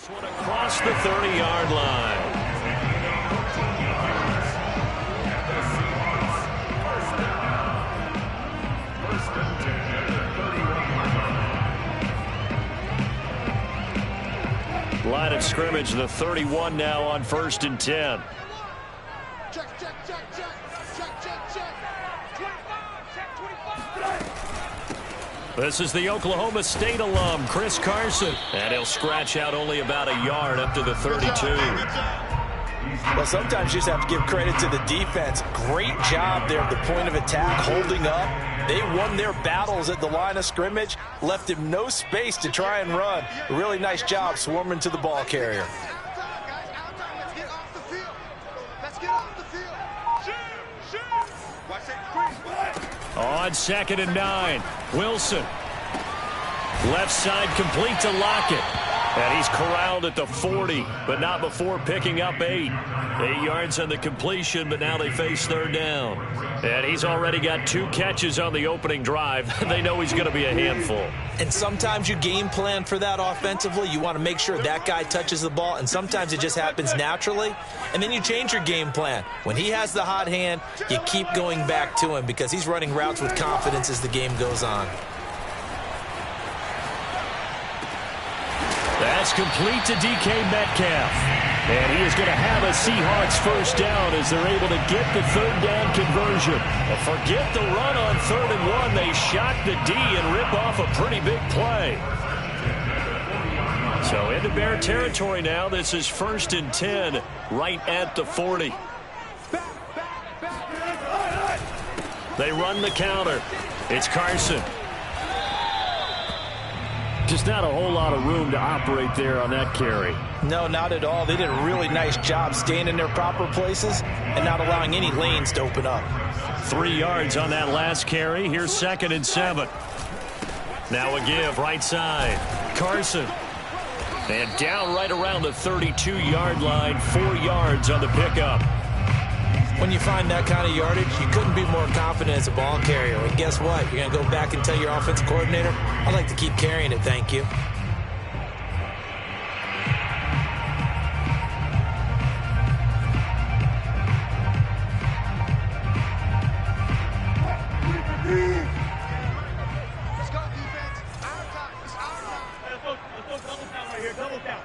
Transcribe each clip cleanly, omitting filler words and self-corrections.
This one across the 30-yard line. Line of scrimmage, the 31 now on 1st and 10. This is the Oklahoma State alum, Chris Carson. And he'll scratch out only about a yard up to the 32. Well, sometimes you just have to give credit to the defense. Great job there at the point of attack, holding up. They won their battles at the line of scrimmage, left him no space to try and run. A really nice job swarming to the ball carrier. On 2nd and 9, Wilson. Left side complete to Lockett. And he's corralled at the 40, but not before picking up 8. 8 yards on the completion, but now they face 3rd down. And he's already got 2 catches on the opening drive. They know he's going to be a handful. And sometimes you game plan for that offensively. You want to make sure that guy touches the ball, and sometimes it just happens naturally. And then you change your game plan. When he has the hot hand, you keep going back to him because he's running routes with confidence as the game goes on. That's complete to DK Metcalf. And he is going to have a Seahawks first down as they're able to get the 3rd down conversion. But forget the run on 3rd and 1. They shock the D and rip off a pretty big play. So into Bear territory now. This is 1st and 10 right at the 40. They run the counter. It's Carson. Just not a whole lot of room to operate there on that carry. No, not at all. They did a really nice job staying in their proper places and not allowing any lanes to open up. 3 yards on that last carry. Here's 2nd and 7. Now a give right side. Carson. And down right around the 32-yard line. 4 yards on the pickup. When you find that kind of yardage, you couldn't be more confident as a ball carrier. And guess what? You're going to go back and tell your offensive coordinator, I'd like to keep carrying it, thank you. Let's go, defense. Our time. It's our time. Let's go double down right here. Double down.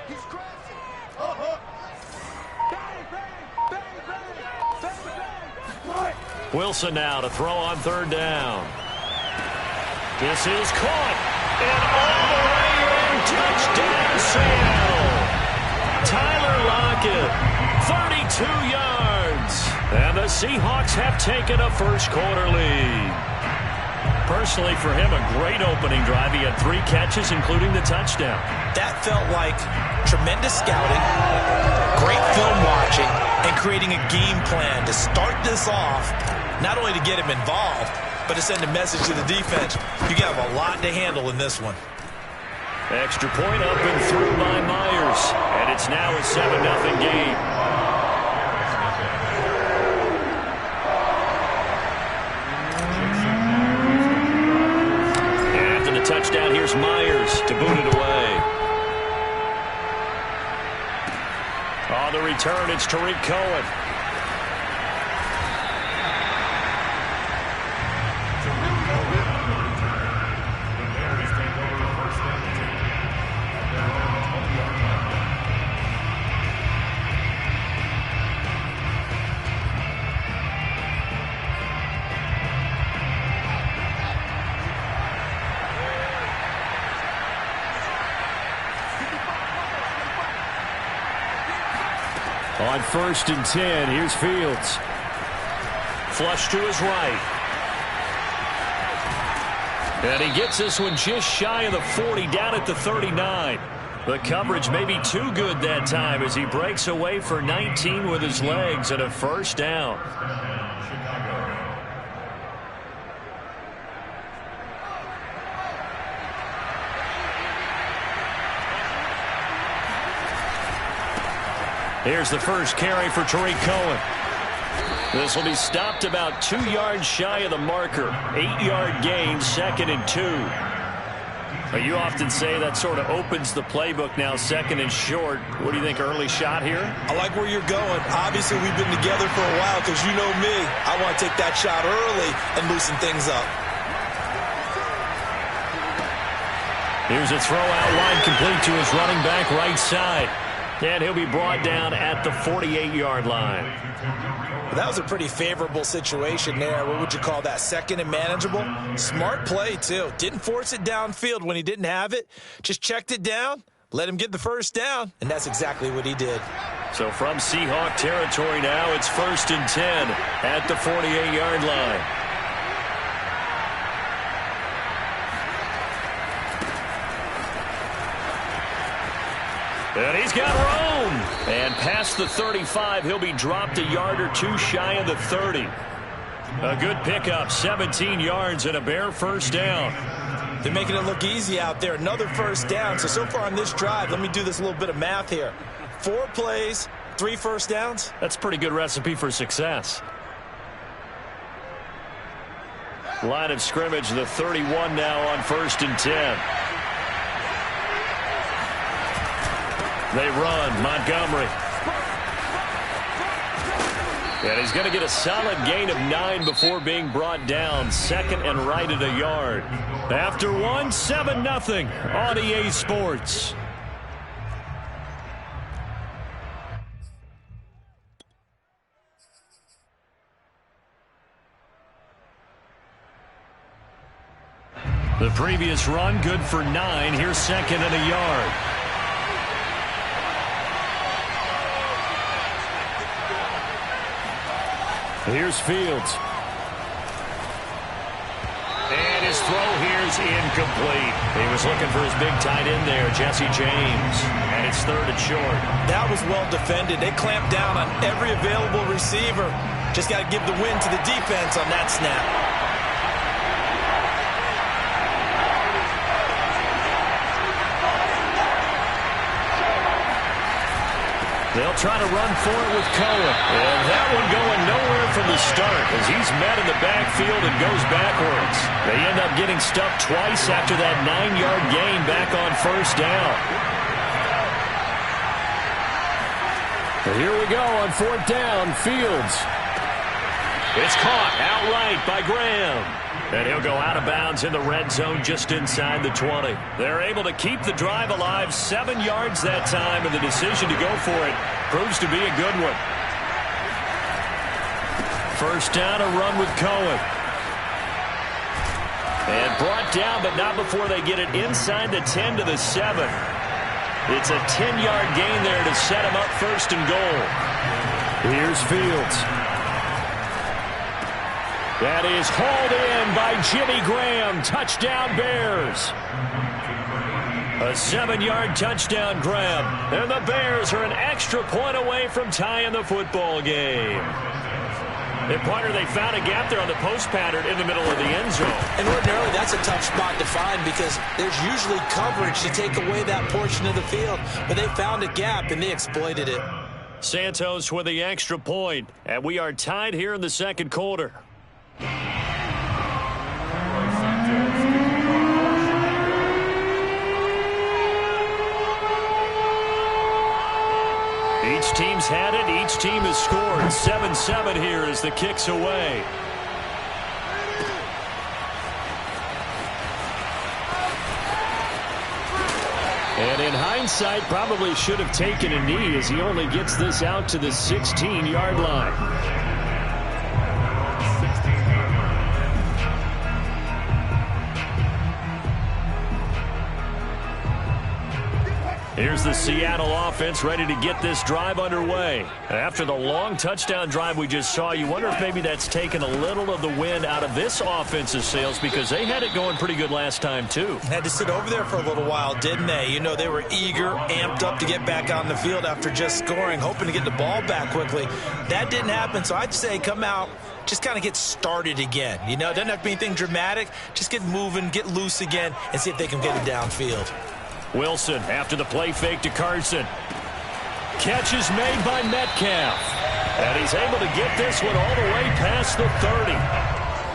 He's crashing. Bang, bang, bang, bang. Wilson now to throw on 3rd down. This is caught. And all the way in. Touchdown, Seattle. Tyler Lockett, 32 yards. And the Seahawks have taken a first-quarter lead. Personally, for him, a great opening drive. He had 3 catches, including the touchdown. That felt like tremendous scouting, great film watching, and creating a game plan to start this off, not only to get him involved, but to send a message to the defense. You have a lot to handle in this one. Extra point up and through by Myers. And it's now a 7-0 game. And after the touchdown, here's Myers to boot it away. On the return, it's Tariq Cohen. On 1st and 10, here's Fields. Flush to his right. And he gets this one just shy of the 40, down at the 39. The coverage may be too good that time as he breaks away for 19 with his legs and a first down. Here's the first carry for Tariq Cohen. This will be stopped about 2 yards shy of the marker. 8-yard gain, 2nd and 2. Well, you often say that sort of opens the playbook now, second and short. What do you think, early shot here? I like where you're going. Obviously, we've been together for a while because you know me. I want to take that shot early and loosen things up. Here's a throw out wide, complete to his running back right side. And he'll be brought down at the 48-yard line. Well, that was a pretty favorable situation there. What would you call that? Second and manageable? Smart play, too. Didn't force it downfield when he didn't have it. Just checked it down, let him get the first down, and that's exactly what he did. So from Seahawk territory now, it's 1st and 10 at the 48-yard line. And he's got room. And past the 35, he'll be dropped a yard or two shy of the 30. A good pickup, 17 yards and a bare first down. They're making it look easy out there. Another first down. So far on this drive, let me do this little bit of math here. 4 plays, 3 first downs. That's a pretty good recipe for success. Line of scrimmage, the 31 now on 1st and 10. They run, Montgomery. And he's going to get a solid gain of 9 before being brought down. Second and right at a yard. After 1, 7-0 on EA Sports. The previous run, good for 9. Here's second and a yard. Here's Fields. And his throw here's incomplete. He was looking for his big tight end there, Jesse James. And it's 3rd and short. That was well defended. They clamped down on every available receiver. Just got to give the win to the defense on that snap. They'll try to run for it with Cohen. And that one going nowhere from the start as he's met in the backfield and goes backwards. They end up getting stuck twice after that 9-yard gain back on 1st down. And here we go on 4th down. Fields. It's caught outright by Graham. And he'll go out of bounds in the red zone just inside the 20. They're able to keep the drive alive, 7 yards that time, and the decision to go for it proves to be a good one. First down, a run with Cohen. And brought down, but not before they get it inside the 10 to the 7. It's a 10-yard gain there to set him up 1st and goal. Here's Fields. That is hauled in by Jimmy Graham. Touchdown, Bears. A 7-yard touchdown grab. And the Bears are an extra point away from tying the football game. And partner, they found a gap there on the post pattern in the middle of the end zone. And ordinarily, that's a tough spot to find because there's usually coverage to take away that portion of the field. But they found a gap, and they exploited it. Santos with the extra point. And we are tied here in the second quarter. Each team's had it. Each team has scored. 7-7 here as the kick's away. And in hindsight, probably should have taken a knee as he only gets this out to the 16-yard line. Here's the Seattle offense ready to get this drive underway. After the long touchdown drive we just saw, you wonder if maybe that's taken a little of the wind out of this offense's sails because they had it going pretty good last time too. Had to sit over there for a little while, didn't they? You know, they were eager, amped up to get back on the field after just scoring, hoping to get the ball back quickly. That didn't happen, so I'd say come out, just kind of get started again. You know, it doesn't have to be anything dramatic. Just get moving, get loose again, and see if they can get it downfield. Wilson after the play fake to Carson. Catch is made by Metcalf. And he's able to get this one all the way past the 30.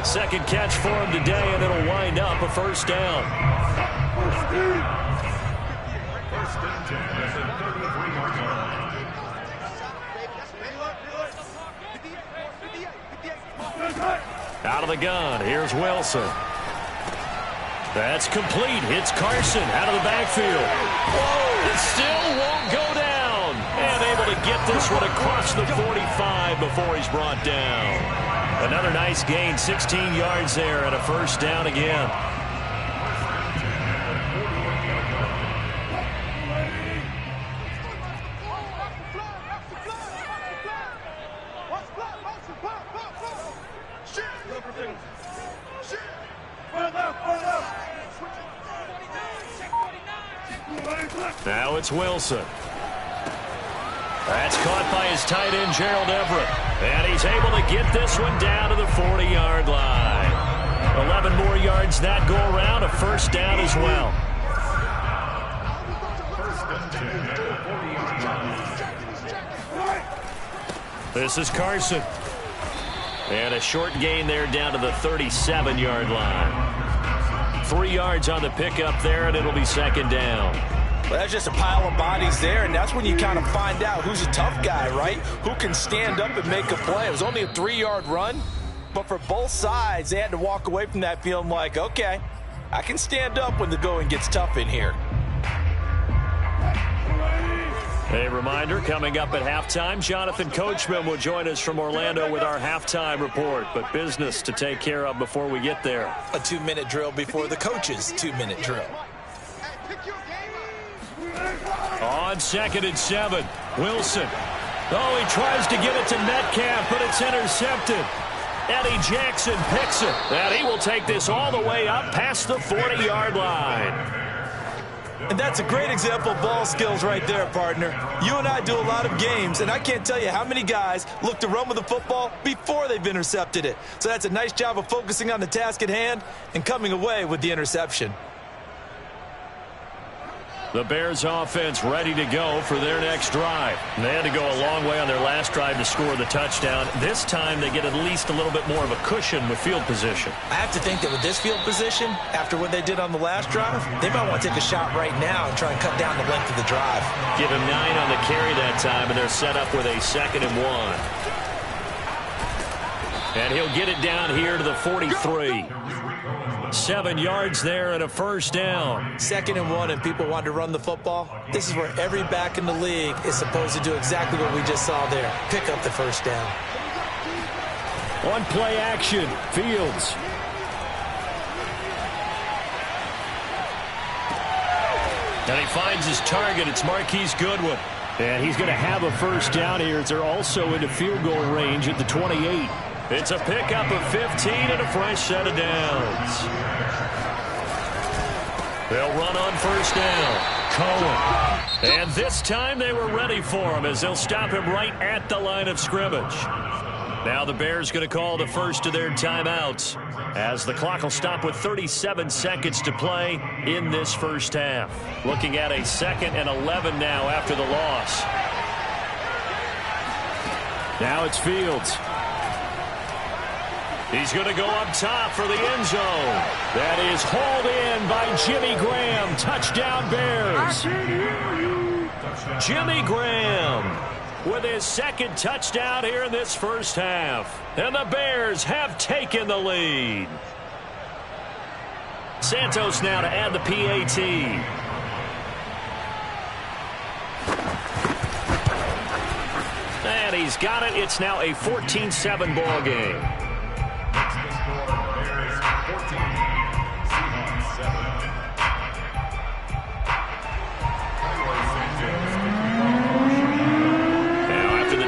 Second catch for him today, and it'll wind up a first down. Out of the gun, here's Wilson. That's complete. Hits Carson out of the backfield. Whoa, it still won't go down. And able to get this one across the 45 before he's brought down. Another nice gain, 16 yards there, and a first down again. Now it's Wilson. That's caught by his tight end, Gerald Everett. And he's able to get this one down to the 40-yard line. 11 more yards that go around, a first down as well. This is Carson. And a short gain there down to the 37-yard line. 3 yards on the pickup there, and it'll be second down. Well, that's just a pile of bodies there, and that's when you kind of find out who's a tough guy, right? Who can stand up and make a play. It was only a 3-yard run, but for both sides, they had to walk away from that feeling like, okay, I can stand up when the going gets tough in here. A reminder, coming up at halftime, Jonathan Coachman will join us from Orlando with our halftime report, but business to take care of before we get there. A 2-minute drill before the coach's 2-minute drill. On 2nd and 7, Wilson. Oh, he tries to get it to Metcalf, but it's intercepted. Eddie Jackson picks it, and he will take this all the way up past the 40-yard line. And that's a great example of ball skills right there, partner. You and I do a lot of games, and I can't tell you how many guys look to run with the football before they've intercepted it. So that's a nice job of focusing on the task at hand and coming away with the interception. The Bears offense ready to go for their next drive. And they had to go a long way on their last drive to score the touchdown. This time they get at least a little bit more of a cushion with field position. I have to think that with this field position, after what they did on the last drive, they might want to take a shot right now and try and cut down the length of the drive. Give him 9 on the carry that time, and they're set up with a 2nd and 1. And he'll get it down here to the 43. 7 yards there and a first down. 2nd and 1, and people want to run the football. This is where every back in the league is supposed to do exactly what we just saw there. Pick up the first down. On play action, Fields. And he finds his target. It's Marquise Goodwin. And he's going to have a first down here as they're also into field goal range at the 28. It's a pickup of 15 and a fresh set of downs. They'll run on first down. Cohen. And this time they were ready for him as they'll stop him right at the line of scrimmage. Now the Bears going to call the first of their timeouts as the clock will stop with 37 seconds to play in this first half. Looking at a 2nd and 11 now after the loss. Now it's Fields. He's going to go up top for the end zone. That is hauled in by Jimmy Graham. Touchdown, Bears. Jimmy Graham with his 2nd touchdown here in this first half. And the Bears have taken the lead. Santos now to add the PAT. And he's got it. It's now a 14-7 ball game.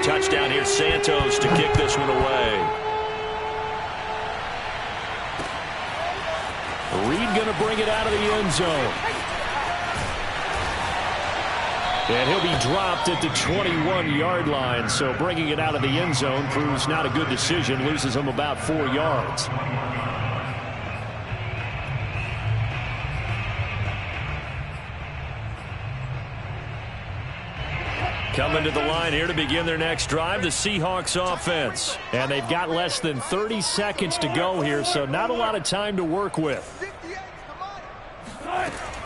Touchdown here, Santos to kick this one away. Reed going to bring it out of the end zone. And he'll be dropped at the 21-yard line, so bringing it out of the end zone proves not a good decision, loses him about 4 yards. Coming to the line here to begin their next drive, the Seahawks offense. And they've got less than 30 seconds to go here, so not a lot of time to work with.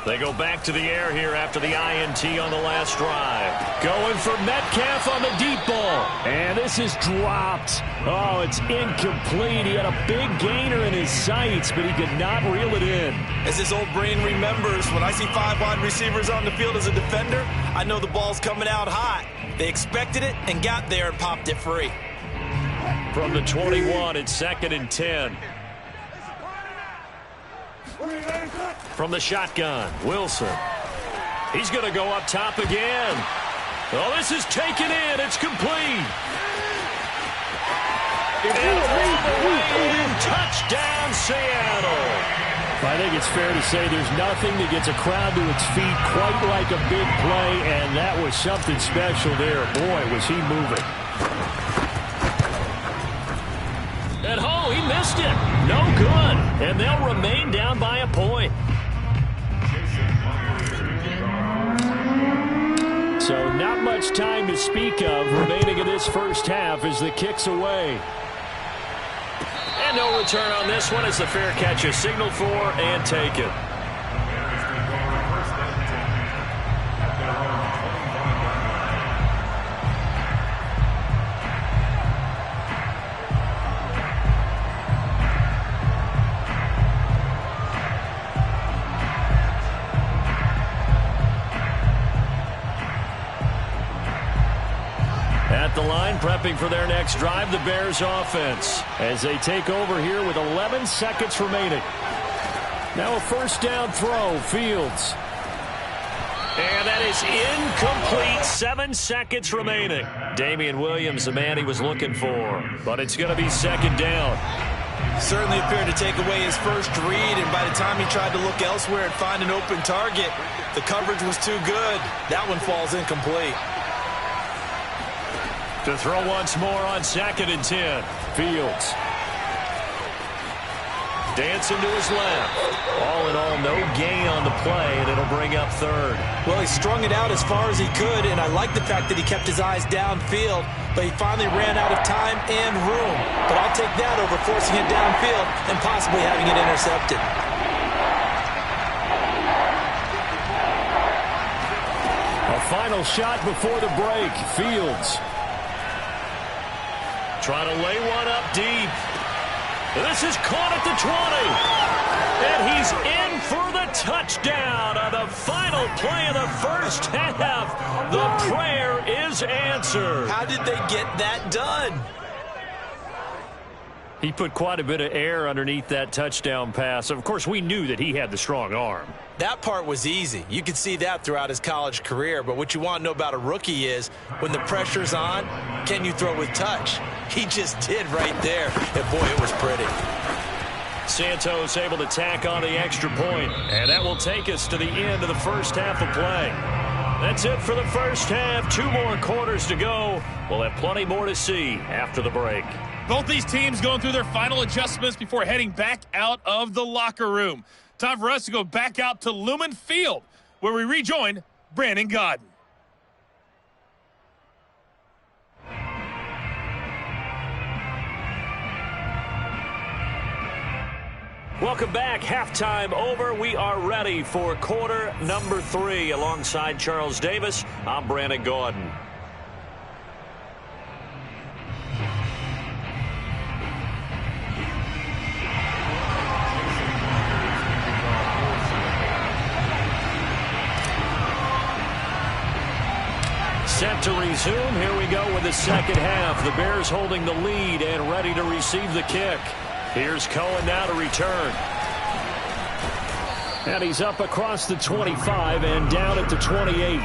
They go back to the air here after the INT on the last drive. Going for Metcalf on the deep ball. And this is dropped. Oh, it's incomplete. He had a big gainer in his sights, but he could not reel it in. As his old brain remembers, when I see 5 wide receivers on the field as a defender, I know the ball's coming out hot. They expected it and got there and popped it free. From the 21, it's 2nd and 10. From the shotgun, Wilson. He's going to go up top again. Oh, this is taken in. It's complete. And all the way in. Touchdown, Seattle. I think it's fair to say there's nothing that gets a crowd to its feet quite like a big play, and that was something special there. Boy, was he moving. And oh, he missed it. No good. And they'll remain down by a point. So not much time to speak of remaining in this first half as the kick's away. And no return on this one as the fair catch is signaled for and taken. At the line, prepping for their next drive, the Bears offense, as they take over here with 11 seconds remaining. Now a first down throw, Fields. And that is incomplete, 7 seconds remaining. Damian Williams, the man he was looking for, but it's going to be 2nd down. Certainly appeared to take away his first read, and by the time he tried to look elsewhere and find an open target, the coverage was too good. That one falls incomplete. To throw once more on 2nd and 10. Fields. Dancing to his left. All in all, no gain on the play, and it'll bring up 3rd. Well, he strung it out as far as he could, and I like the fact that he kept his eyes downfield, but he finally ran out of time and room. But I'll take that over forcing it downfield and possibly having it intercepted. A final shot before the break. Fields. Trying to lay one up deep. This is caught at the 20. And he's in for the touchdown on the final play of the first half. The prayer is answered. How did they get that done? He put quite a bit of air underneath that touchdown pass. Of course, we knew that he had the strong arm. That part was easy. You could see that throughout his college career. But what you want to know about a rookie is when the pressure's on, can you throw with touch? He just did right there. And, boy, it was pretty. Santos able to tack on the extra point. And that will take us to the end of the first half of play. That's it for the first half. 2 more quarters to go. We'll have plenty more to see after the break. Both these teams going through their final adjustments before heading back out of the locker room. Time for us to go back out to Lumen Field, where we rejoin Brandon Gaudin. Welcome back. Halftime over. We are ready for quarter number 3. Alongside Charles Davis, I'm Brandon Gaudin. Set to resume. Here we go with the second half. The Bears holding the lead and ready to receive the kick. Here's Cohen now to return. And he's up across the 25 and down at the 28.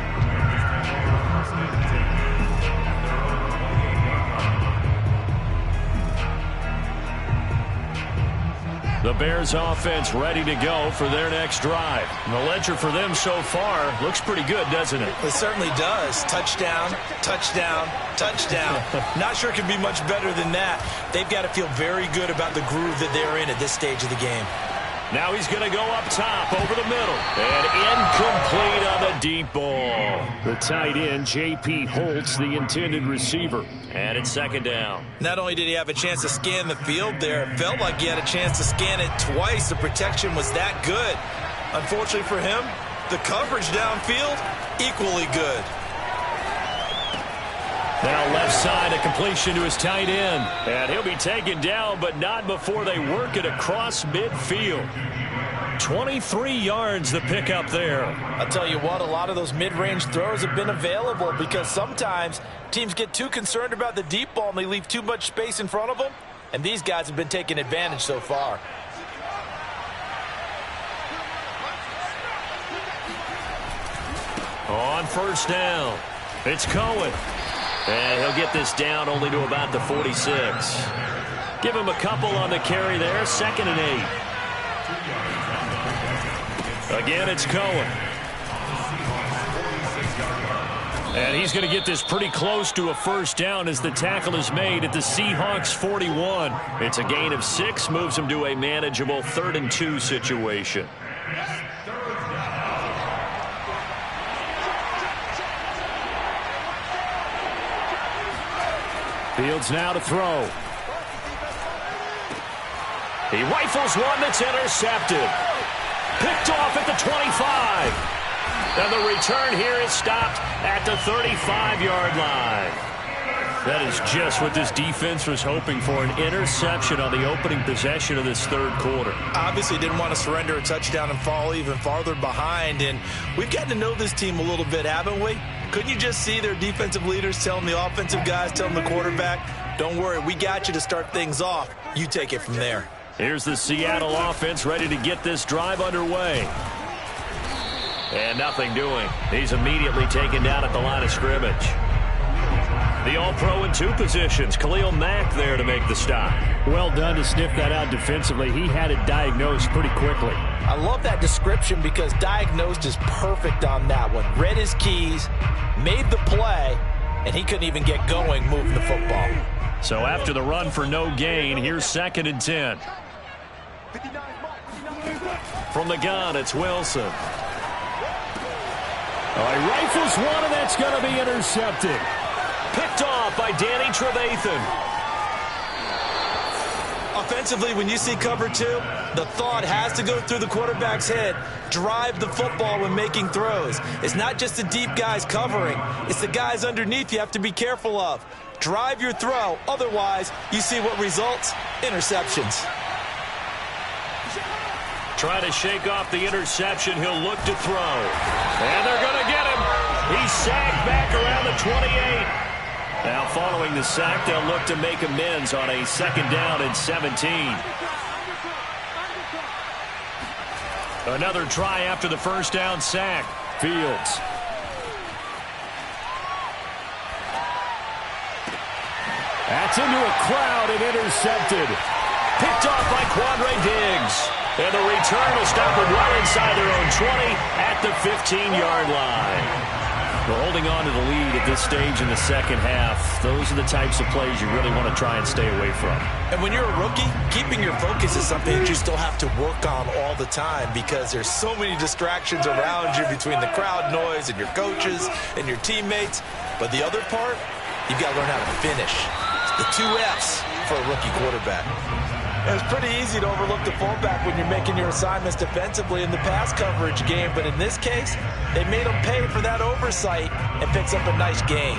The Bears offense ready to go for their next drive. And the ledger for them so far looks pretty good, doesn't it? It certainly does. Touchdown, touchdown, touchdown. Not sure it can be much better than that. They've got to feel very good about the groove that they're in at this stage of the game. Now he's going to go up top over the middle. And incomplete on the deep ball. The tight end, J.P. Holtz, the intended receiver. And it's second down. Not only did he have a chance to scan the field there, it felt like he had a chance to scan it twice. The protection was that good. Unfortunately for him, the coverage downfield, equally good. Now left side, a completion to his tight end. And he'll be taken down, but not before they work it across midfield. 23 yards the pickup there. I'll tell you what, a lot of those mid-range throws have been available because sometimes teams get too concerned about the deep ball and they leave too much space in front of them. And these guys have been taking advantage so far. On first down, it's Cohen. And he'll get this down only to about the 46. Give him a couple on the carry there, 2nd and 8. Again, it's Cohen. And he's going to get this pretty close to a first down as the tackle is made at the Seahawks 41. It's a gain of 6, moves him to a manageable 3rd and 2 situation. Fields now to throw. He rifles one that's intercepted. Picked off at the 25. And the return here is stopped at the 35-yard line. That is just what this defense was hoping for, an interception on the opening possession of this third quarter. Obviously didn't want to surrender a touchdown and fall even farther behind. And we've gotten to know this team a little bit, haven't we? Couldn't you just see their defensive leaders telling the offensive guys, telling the quarterback, don't worry, we got you to start things off. You take it from there. Here's the Seattle offense ready to get this drive underway. And nothing doing. He's immediately taken down at the line of scrimmage. The All-Pro in 2 positions. Khalil Mack there to make the stop. Well done to sniff that out defensively. He had it diagnosed pretty quickly. I love that description because diagnosed is perfect on that one. Read his keys, made the play, and he couldn't even get going moving the football. So after the run for no gain, here's 2nd and 10. From the gun, it's Wilson. He rifles one, and that's going to be intercepted. Picked off by Danny Trevathan. Offensively, when you see cover 2, the thought has to go through the quarterback's head. Drive the football when making throws. It's not just the deep guys covering. It's the guys underneath you have to be careful of. Drive your throw. Otherwise, you see what results? Interceptions. Trying to shake off the interception. He'll look to throw. And they're going to get him. He's sacked back around the 28. Now following the sack, they'll look to make amends on a 2nd down and 17. Another try after the first down sack. Fields. That's into a crowd and intercepted. Picked off by Quandre Diggs. And the return will stop them right inside their own 20 at the 15-yard line. We're holding on to the lead at this stage in the second half. Those are the types of plays you really want to try and stay away from. And when you're a rookie, keeping your focus is something that you still have to work on all the time because there's so many distractions around you between the crowd noise and your coaches and your teammates. But the other part, you've got to learn how to finish. It's the 2 F's for a rookie quarterback. It's pretty easy to overlook the fullback when you're making your assignments defensively in the pass coverage game, but in this case, they made him pay for that oversight and picks up a nice gain.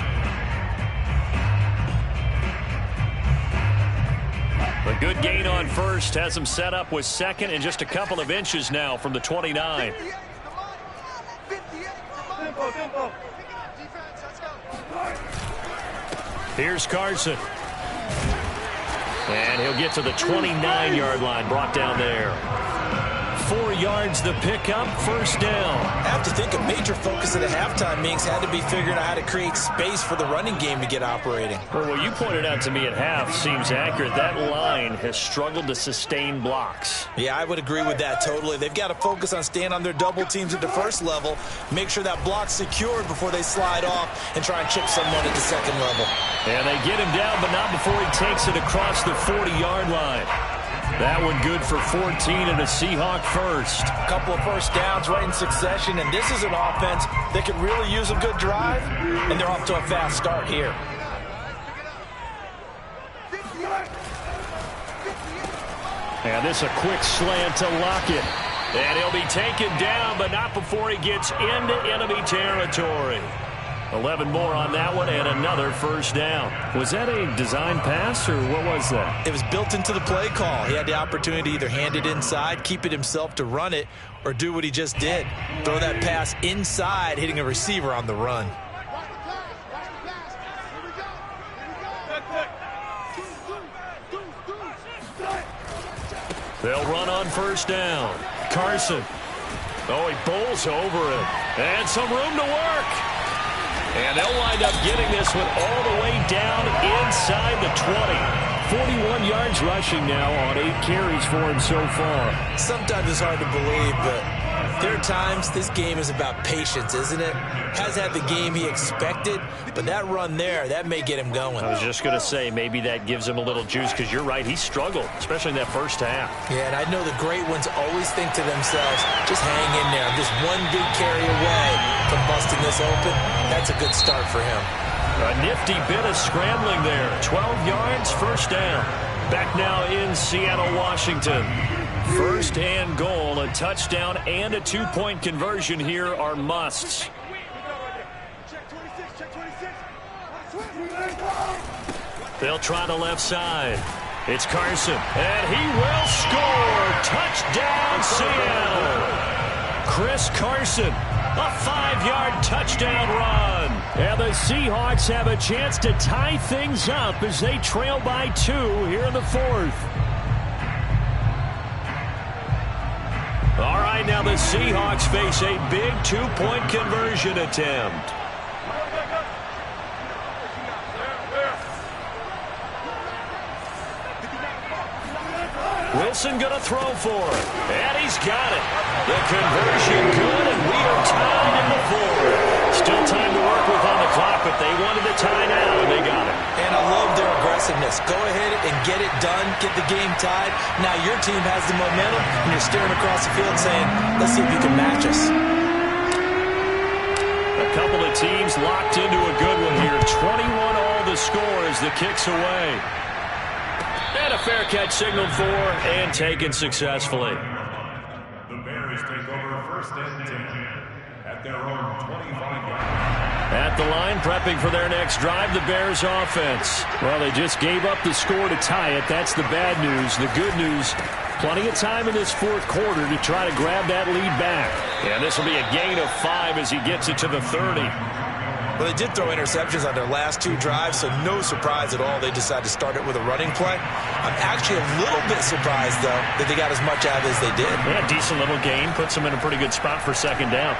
A good gain on first has him set up with 2nd and just a couple of inches now from the 29. Here's Carson. And he'll get to the 29-yard line, brought down there. 4 yards the pickup, first down. I have to think a major focus at the halftime means had to be figuring out how to create space for the running game to get operating. Well, what you pointed out to me at half seems accurate. That line has struggled to sustain blocks. Yeah, I would agree with that totally. They've got to focus on staying on their double teams at the first level, make sure that block's secured before they slide off and try and chip someone at the second level. And they get him down, but not before he takes it across the 40-yard line. That one good for 14 and a Seahawk first. A couple of first downs right in succession, and this is an offense that could really use a good drive, and they're off to a fast start here. And this a quick slant to Lockett. And he'll be taken down, but not before he gets into enemy territory. 11 more on that one, and another first down. Was that a design pass, or what was that? It was built into the play call. He had the opportunity to either hand it inside, keep it himself to run it, or do what he just did. Throw that pass inside, hitting a receiver on the run. They'll run on first down. Carson. Oh, he bowls over it. And some room to work. And they'll wind up getting this one all the way down inside the 20. 41 yards rushing now on 8 carries for him so far. Sometimes it's hard to believe, but there are times this game is about patience, isn't it? Has had the game he expected, but that run there, that may get him going. I was just going to say, maybe that gives him a little juice, because you're right, he struggled, especially in that first half. Yeah, and I know the great ones always think to themselves, just hang in there. I'm just one big carry away from busting this open. That's a good start for him. A nifty bit of scrambling there. 12 yards, first down. Back now in Seattle, Washington. First and goal, a touchdown and a 2-point conversion here are musts. They'll try the left side. It's Carson, and he will score. Touchdown, Seattle. Chris Carson, a 5-yard touchdown run. And the Seahawks have a chance to tie things up as they trail by 2 here in the 4th. All right, now the Seahawks face a big 2-point conversion attempt. Wilson going to throw for it, and he's got it. The conversion good, and we are tied in the 4th. Still time to work with on the clock, but they wanted to tie now, and they got it. And I love their aggressiveness. Go ahead and get it done, get the game tied. Now your team has the momentum, and you're staring across the field saying, let's see if you can match us. A couple of teams locked into a good one here. 21 all the score as the kick's away. And a fair catch signaled for and taken successfully. The Bears take over first and 10 at their own 25-yard. At the line, prepping for their next drive, the Bears offense. Well, they just gave up the score to tie it. That's the bad news. The good news, plenty of time in this 4th quarter to try to grab that lead back. And this will be a gain of 5 as he gets it to the 30. Well, they did throw interceptions on their last 2 drives, so no surprise at all they decided to start it with a running play. I'm actually a little bit surprised, though, that they got as much out of it as they did. Yeah, decent little gain. Puts them in a pretty good spot for second down.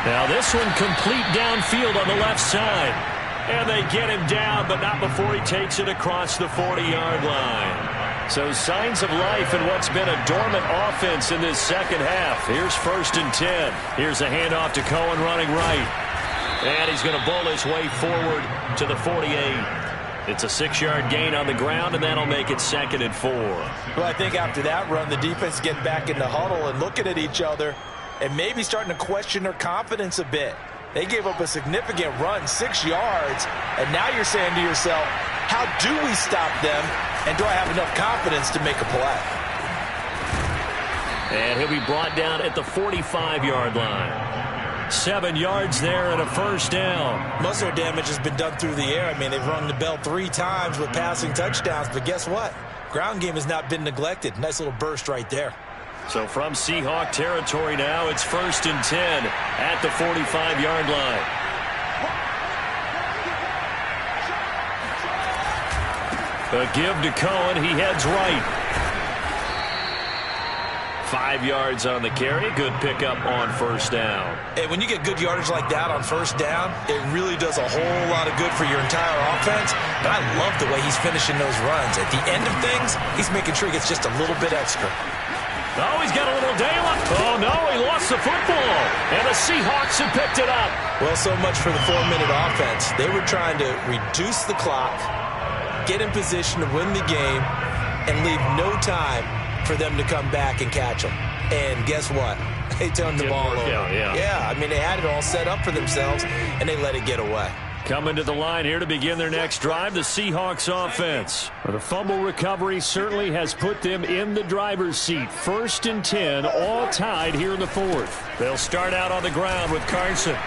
Now this one complete downfield on the left side. And they get him down, but not before he takes it across the 40-yard line. So signs of life in what's been a dormant offense in this second half. Here's first and 10. Here's a handoff to Cohen running right. And he's going to bowl his way forward to the 48. It's a 6-yard gain on the ground, and that'll make it second and 4. Well, I think after that run, the defense getting back in the huddle and looking at each other and maybe starting to question their confidence a bit. They gave up a significant run, 6 yards, and now you're saying to yourself, how do we stop them, and do I have enough confidence to make a play? And he'll be brought down at the 45-yard line. 7 yards there and a first down. Most of their damage has been done through the air. I mean, they've rung the bell 3 times with passing touchdowns, but guess what? Ground game has not been neglected. Nice little burst right there. So from Seahawk territory now, it's first and 10 at the 45-yard line. A give to Cohen. He heads right. 5 yards on the carry. Good pickup on first down. And when you get good yardage like that on first down, it really does a whole lot of good for your entire offense. And I love the way he's finishing those runs. At the end of things, he's making sure he gets just a little bit extra. Oh, he's got a little daylight. Oh, no, he lost the football. And the Seahawks have picked it up. Well, so much for the 4-minute offense. They were trying to reduce the clock, get in position to win the game, and leave no time for them to come back and catch them. And guess what? They turned the ball over. Yeah, I mean, they had it all set up for themselves, and they let it get away. Coming to the line here to begin their next drive, the Seahawks offense. The fumble recovery certainly has put them in the driver's seat. 1st and 10, all tied here in the 4th. They'll start out on the ground with Carson.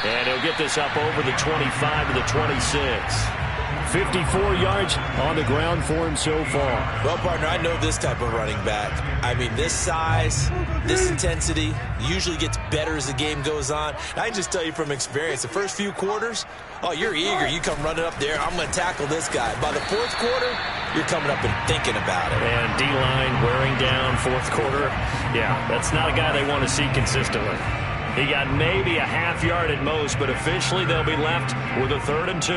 And he'll get this up over the 25 to the 26. 54 yards on the ground for him so far. Well, partner, I know this type of running back. I mean, this size, this intensity usually gets better as the game goes on. And I just tell you from experience, the first few quarters, oh, you're eager. You come running up there, I'm going to tackle this guy. By the 4th quarter, you're coming up and thinking about it. And D-line wearing down 4th quarter. Yeah, that's not a guy they want to see consistently. He got maybe a half yard at most, but officially they'll be left with a 3rd and 2.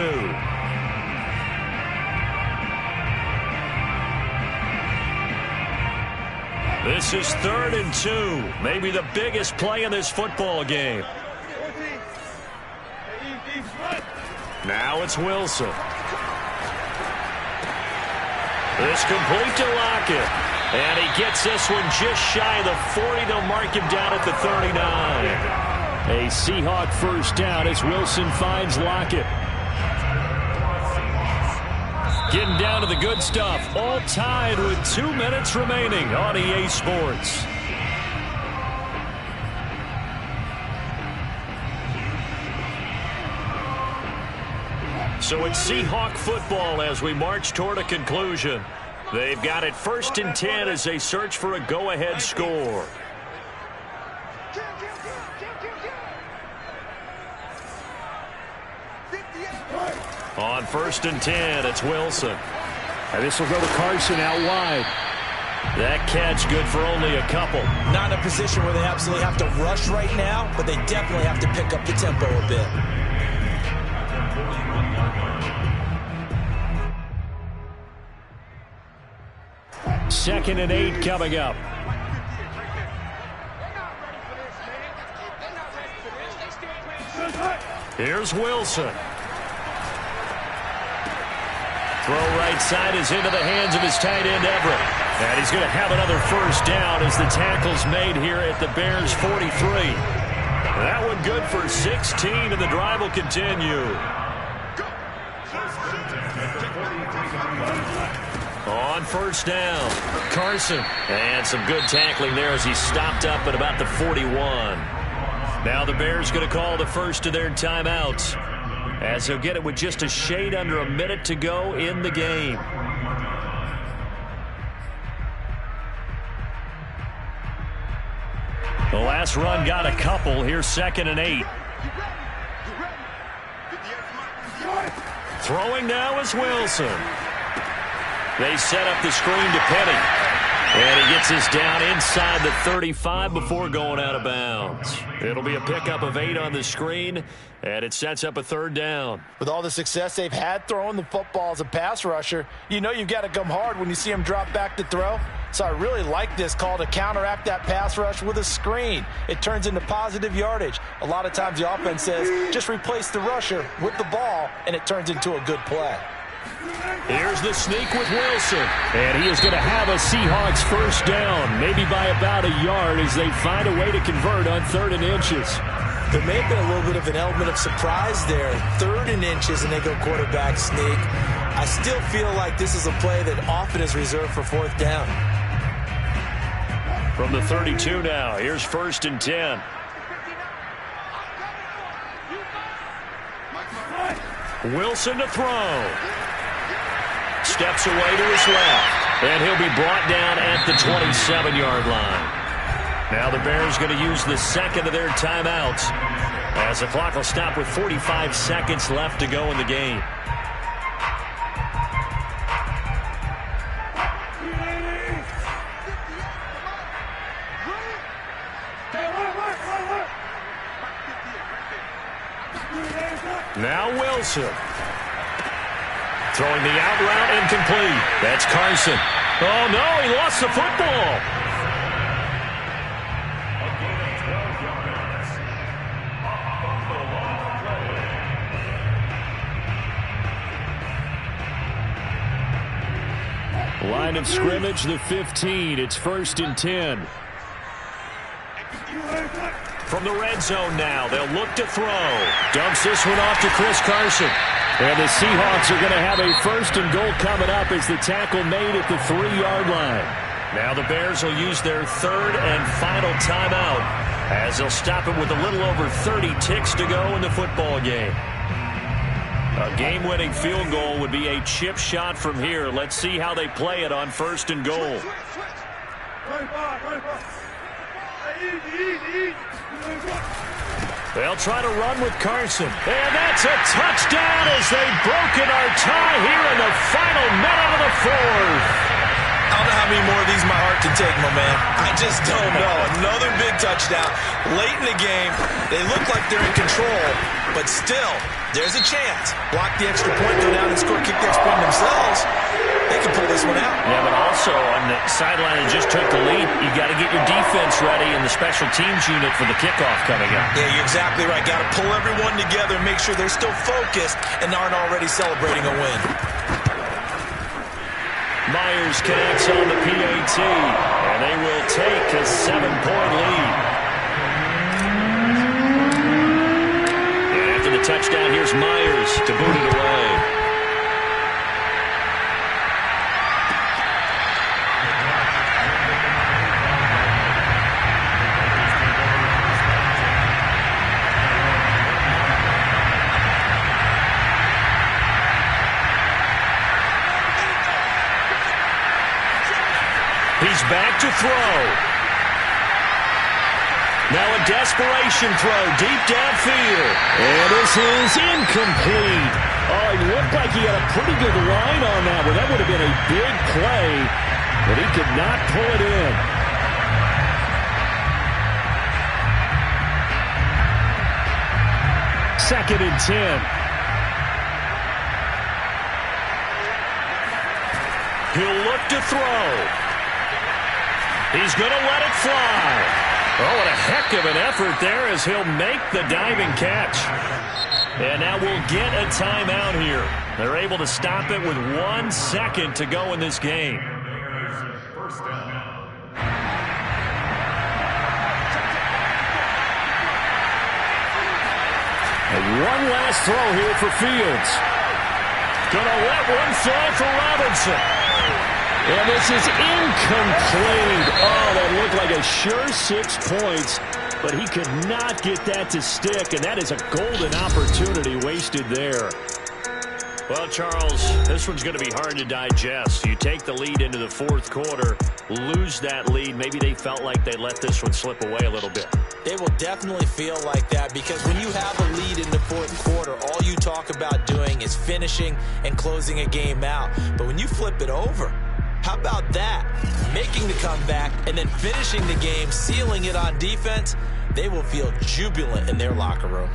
This is 3rd and 2. Maybe the biggest play in this football game. Now it's Wilson. This complete to Lockett. And he gets this one just shy of the 40. They'll mark him down at the 39. A Seahawk first down as Wilson finds Lockett. Getting down to the good stuff. All tied with 2 minutes remaining on EA Sports. So it's Seahawk football as we march toward a conclusion. They've got it 1st and 10 as they search for a go-ahead score. On 1st and 10, it's Wilson. And this will go to Carson out wide. That catch good for only a couple. Not in a position where they absolutely have to rush right now, but they definitely have to pick up the tempo a bit. Second and 8 coming up. Here's Wilson. Throw right side is into the hands of his tight end, Everett. And he's going to have another first down as the tackle's made here at the Bears' 43. That one good for 16, and the drive will continue. On first down, Carson. And some good tackling there as he stopped up at about the 41. Now the Bears going to call the first of their timeouts, as he'll get it with just a shade under a minute to go in the game. The last run got a couple. Here's 2nd and 8. Throwing now is Wilson. They set up the screen to Penny. And he gets this down inside the 35 before going out of bounds. It'll be a pickup of 8 on the screen, and it sets up a 3rd down. With all the success they've had throwing the football as a pass rusher, you know you've got to come hard when you see him drop back to throw. So I really like this call to counteract that pass rush with a screen. It turns into positive yardage. A lot of times the offense says, just replace the rusher with the ball, and it turns into a good play. Here's the sneak with Wilson. And he is going to have a Seahawks first down, maybe by about a yard as they find a way to convert on 3rd and inches. There may have been a little bit of an element of surprise there. 3rd and inches, and they go quarterback sneak. I still feel like this is a play that often is reserved for 4th down. From the 32 now, here's 1st and 10. Wilson to throw. Steps away to his left. And he'll be brought down at the 27-yard line. Now the Bears going to use the 2nd of their timeouts, as the clock will stop with 45 seconds left to go in the game. Now Wilson. Throwing the out route incomplete. That's Carson. Oh, no, he lost the football. line of scrimmage, the 15. It's 1st and 10. From the red zone now, they'll look to throw. Dumps this one off to Chris Carson. And the Seahawks are going to have a 1st and goal coming up as the tackle made at the 3-yard line. Now the Bears will use their 3rd and final timeout as they'll stop it with a little over 30 ticks to go in the football game. A game-winning field goal would be a chip shot from here. Let's see how they play it on 1st and goal. They'll try to run with Carson. And that's a touchdown as they've broken our tie here in the final minute of the 4th. I don't know how many more of these my heart can take, my man. I just don't know. Another big touchdown. Late in the game, they look like they're in control, but still, there's a chance. Block the extra point, go down and score, kick the extra point themselves. They can pull this one out. Yeah, but also on the sideline that just took the lead, you got to get your defense ready in the special teams unit for the kickoff coming up. Yeah, you're exactly right. Got to pull everyone together and make sure they're still focused and aren't already celebrating a win. Myers connects on the PAT, and they will take a 7-point lead. And after the touchdown, here's Myers to boot it away. He's back to throw. Now a desperation throw deep downfield. And this is incomplete. Oh, he looked like he had a pretty good line on that one. That would have been a big play, but he could not pull it in. Second and 10. He'll look to throw. He's going to let it fly. Oh, what a heck of an effort there as he'll make the diving catch. And now we'll get a timeout here. They're able to stop it with 1 second to go in this game. And one last throw here for Fields. Gonna let one fly for Robinson. And this is incomplete. Oh, that looked like a sure 6 points, but he could not get that to stick, and that is a golden opportunity wasted there. Well, Charles, this one's going to be hard to digest. You take the lead into the 4th quarter, lose that lead. Maybe they felt like they let this one slip away a little bit. They will definitely feel like that because when you have a lead in the 4th quarter, all you talk about doing is finishing and closing a game out. But when you flip it over, how about that? Making the comeback and then finishing the game, sealing it on defense, they will feel jubilant in their locker room.